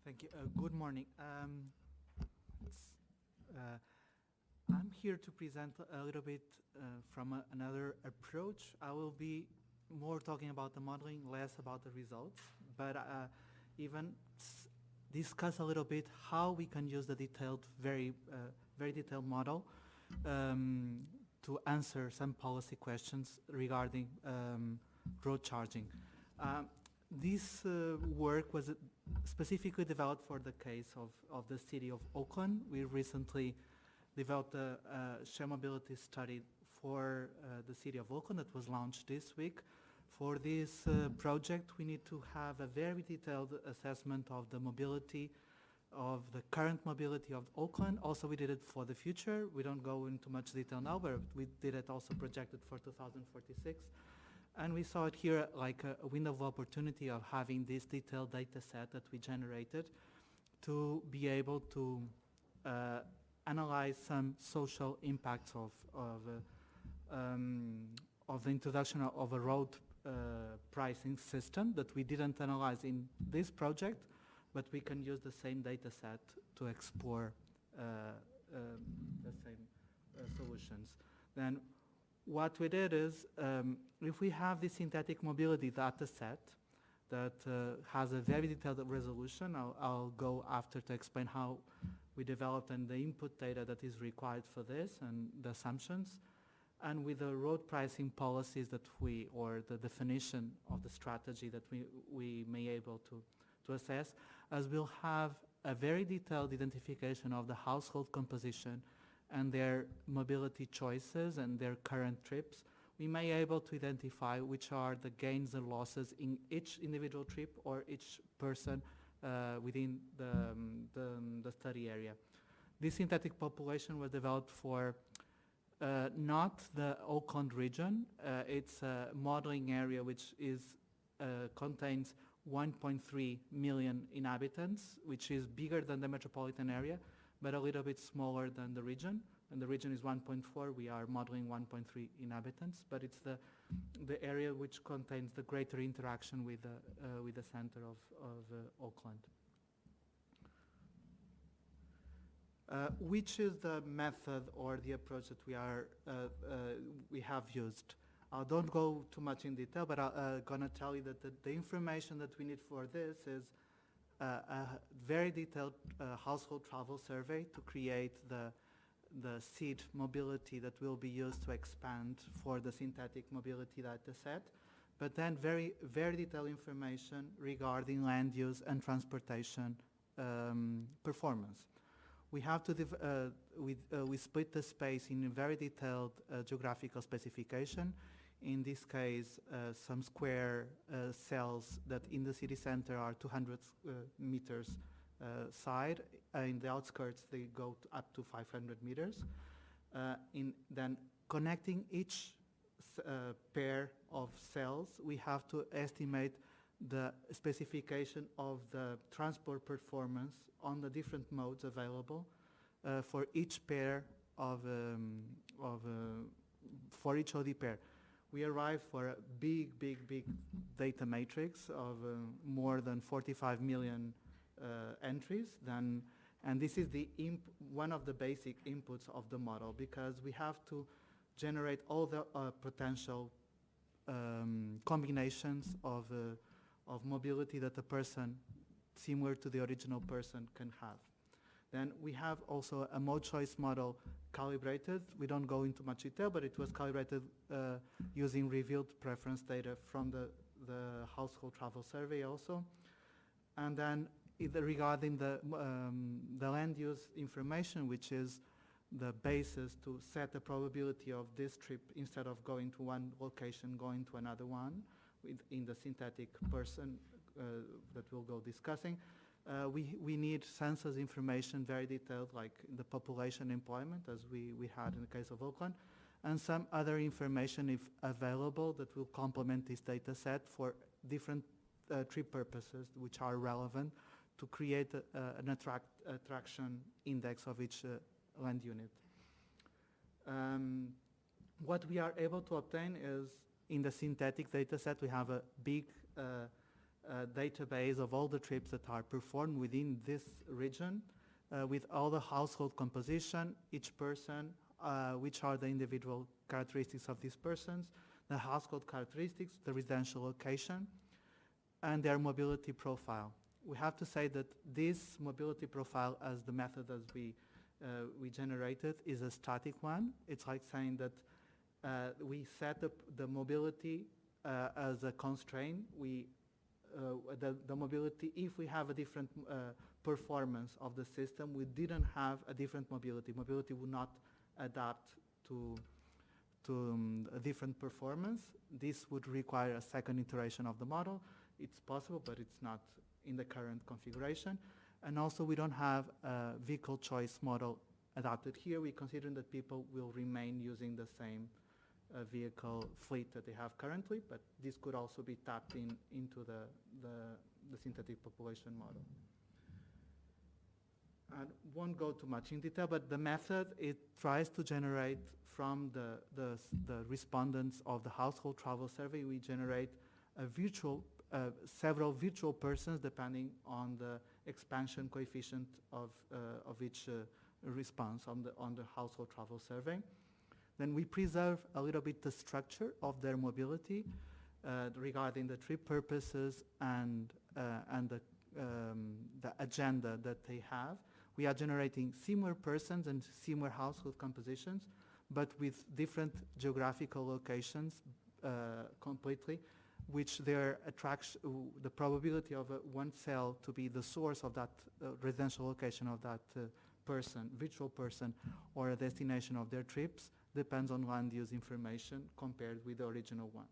Thank you. Good morning. I'm here to present a little bit from another approach. I will be more talking about the modeling, less about the results, but even discuss a little bit how we can use the detailed, very detailed model to answer some policy questions regarding road charging. This work was specifically developed for the case of the city of Auckland. We recently developed a shared mobility study for the city of Auckland that was launched this week. For this project, we need to have a very detailed assessment of the mobility, of the current mobility of Auckland. Also, we did it for the future. We don't go into much detail now, but we did it also projected for 2046. And we saw it here like a window of opportunity of having this detailed data set that we generated to be able to analyze some social impacts of the introduction of a road pricing system that we didn't analyze in this project, but we can use the same data set to explore the same solutions. Then what we did is, if we have this synthetic mobility data set that has a very detailed resolution, I'll go after to explain how we developed and the input data that is required for this and the assumptions, and with the road pricing policies that or the definition of the strategy that we may able to assess, as we'll have a very detailed identification of the household composition and their mobility choices and their current trips. We may be able to identify which are the gains and losses in each individual trip or each person within the study area. This synthetic population was developed for not the Auckland region. It's a modeling area which contains 1.3 million inhabitants, which is bigger than the metropolitan area, but a little bit smaller than the region. And the region is 1.4, we are modeling 1.3 inhabitants, but it's the area which contains the greater interaction with the center of Auckland. Which is the method or the approach that we have used? I don't go too much in detail, but I'm gonna tell you that the information that we need for this is a very detailed household travel survey to create the seed mobility that will be used to expand for the synthetic mobility data set, but then very detailed information regarding land use and transportation performance. We have to we split the space in a very detailed geographical specification. In this case, some square cells that in the city center are 200 meters side. In the outskirts, they go up to 500 meters. Then connecting each pair of cells, we have to estimate the specification of the transport performance on the different modes available for each pair for each OD pair. We arrive for a big data matrix of more than 45 million entries. And this is one of the basic inputs of the model, because we have to generate all the potential combinations of mobility that a person similar to the original person can have. Then we have also a mode choice model calibrated. We don't go into much detail, but it was calibrated using revealed preference data from the household travel survey also. And then regarding the land use information, which is the basis to set the probability of this trip, instead of going to one location, going to another one in the synthetic person that we'll go discussing. We need census information, very detailed, like the population employment, as we had in the case of Auckland, and some other information, if available, that will complement this data set for different trip purposes which are relevant to create an attraction index of each land unit. What we are able to obtain is, in the synthetic data set, we have a big database of all the trips that are performed within this region, with all the household composition, each person, which are the individual characteristics of these persons, the household characteristics, the residential location, and their mobility profile. We have to say that this mobility profile, as the method as we generated, is a static one. It's like saying that we set up the mobility as a constraint. The mobility, if we have a different performance of the system, we didn't have a different mobility. Mobility would not adapt to a different performance. This would require a second iteration of the model. It's possible, but it's not in the current configuration. And also we don't have a vehicle choice model adapted here. We consider that people will remain using the same vehicle fleet that they have currently, but this could also be tapped into the synthetic population model. I won't go too much in detail, but the method, it tries to generate from the respondents of the household travel survey, we generate a several virtual persons depending on the expansion coefficient of each response on the household travel survey. Then we preserve a little bit the structure of their mobility regarding the trip purposes and the agenda that they have. We are generating similar persons and similar household compositions, but with different geographical locations completely, which their the probability of one cell to be the source of that residential location of that person, virtual person, or a destination of their trips depends on land use information compared with the original one.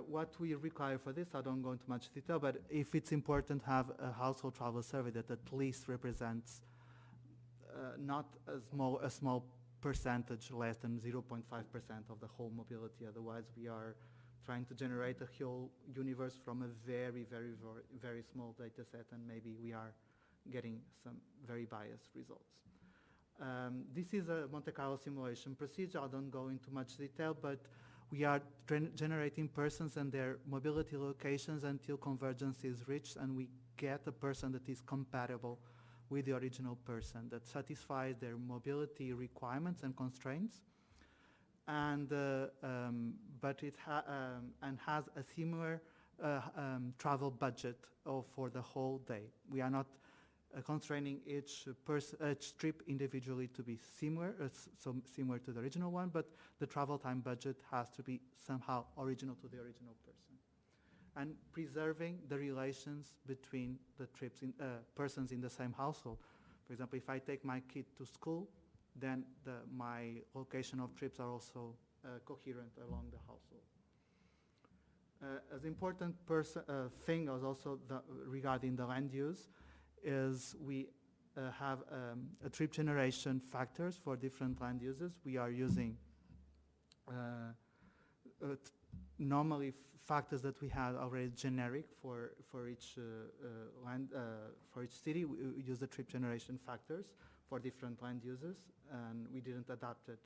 What we require for this, I don't go into much detail, but if it's important to have a household travel survey that at least represents not a small percentage, less than 0.5% of the whole mobility. Otherwise, we are trying to generate a whole universe from a very, very, very small data set, and maybe we are getting some very biased results. This is a Monte Carlo simulation procedure. I don't go into much detail, but we are generating persons and their mobility locations until convergence is reached, and we get a person that is compatible with the original person, that satisfies their mobility requirements and constraints, and but it has a similar travel budget for the whole day. We are not constraining each trip individually to be similar, so similar to the original one, but the travel time budget has to be somehow original to the original person. And preserving the relations between the trips persons in the same household. For example, if I take my kid to school, then my location of trips are also coherent along the household. As important thing is also regarding the land use is we have a trip generation factors for different land uses. We are using normally factors that we had already generic for each for each city. We use the trip generation factors for different land uses, and we didn't adapt it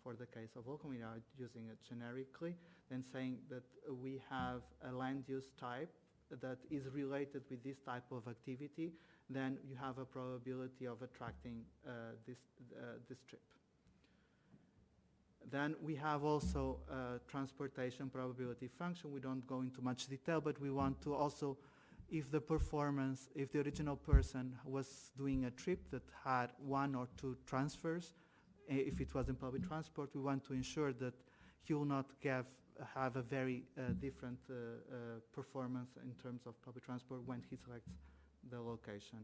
for the case of Auckland. We are using it generically, then saying that we have a land use type that is related with this type of activity, then you have a probability of attracting this trip. Then we have also a transportation probability function. We don't go into much detail, but we want to also, if the original person was doing a trip that had 1 or 2 transfers, if it was in public transport, we want to ensure that he will not have a very different performance in terms of public transport when he selects the location.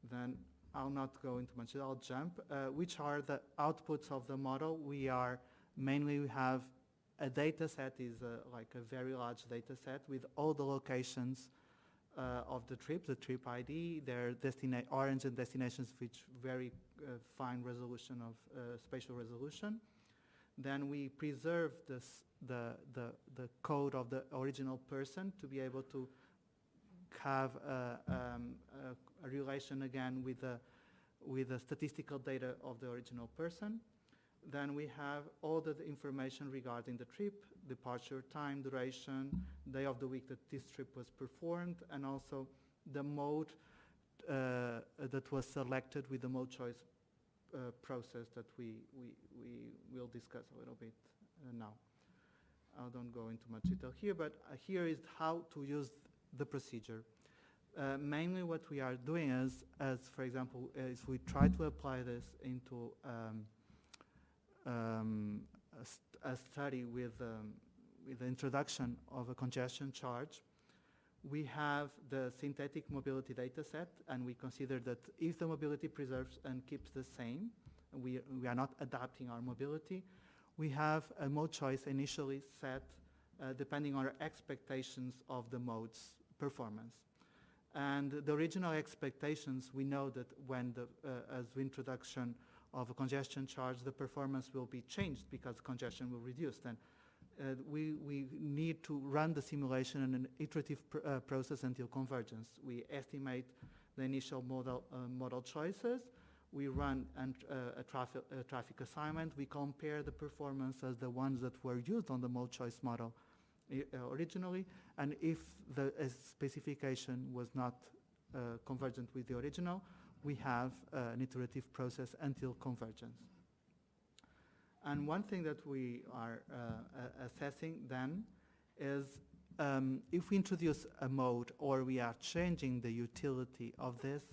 Then I'll not go into much, I'll jump. Which are the outputs of the model? We have a data set, is like a very large data set with all the locations of the trip ID, their origin and destinations, which very fine resolution of spatial resolution. Then we preserve the code of the original person to be able to have a relation again with the statistical data of the original person. Then we have all the information regarding the trip, departure time, duration, day of the week that this trip was performed, and also the mode that was selected with the mode choice process that we will discuss a little bit now. I don't go into much detail here, but here is how to use the procedure. Mainly what we are doing is, for example, is we try to apply this into a study with the introduction of a congestion charge. We have the synthetic mobility data set, and we consider that if the mobility preserves and keeps the same, we are not adapting our mobility, we have a mode choice initially set depending on our expectations of the mode's performance. And the original expectations, we know that when as the introduction of a congestion charge, the performance will be changed because congestion will reduce. Then we need to run the simulation in an iterative process until convergence. We estimate the initial modal choices. We run a traffic assignment. We compare the performance as the ones that were used on the mode choice model originally, and if the specification was not convergent with the original, we have an iterative process until convergence. And one thing that we are assessing then is if we introduce a mode or we are changing the utility of this,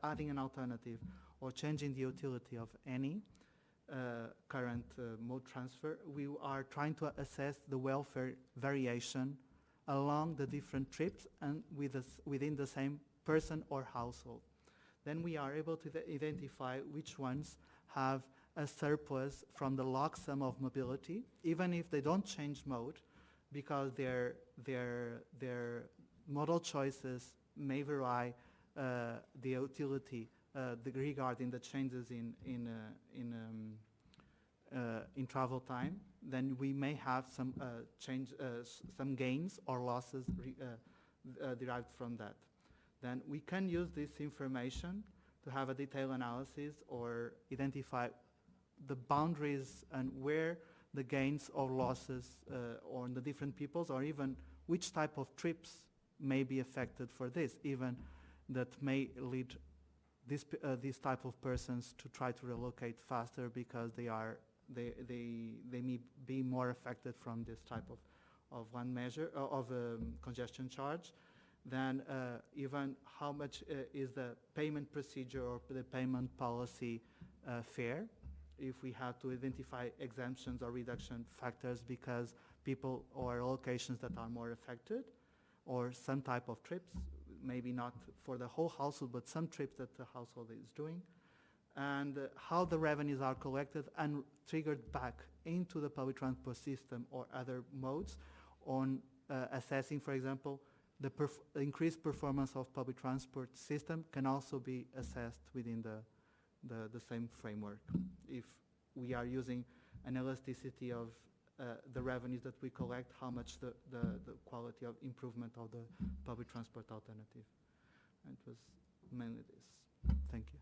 adding an alternative or changing the utility of any current mode transfer, we are trying to assess the welfare variation along the different trips and within the same person or household. Then we are able to identify which ones have a surplus from the log sum of mobility, even if they don't change mode, because their modal choices may vary the utility regarding the changes in travel time. Then we may have some some gains or losses derived from that. Then we can use this information to have a detailed analysis or identify the boundaries and where the gains or losses on the different peoples, or even which type of trips may be affected for this, even that may lead these type of persons to try to relocate faster because they may be more affected from this type of one measure of congestion charge. Then even how much is the payment procedure or the payment policy fair, if we have to identify exemptions or reduction factors because people or locations that are more affected, or some type of trips, maybe not for the whole household, but some trips that the household is doing, and how the revenues are collected and triggered back into the public transport system or other modes on assessing, for example, the increased performance of public transport system can also be assessed within the same framework. If we are using an elasticity of the revenues that we collect, how much the quality of improvement of the public transport alternative. And it was mainly this. Thank you.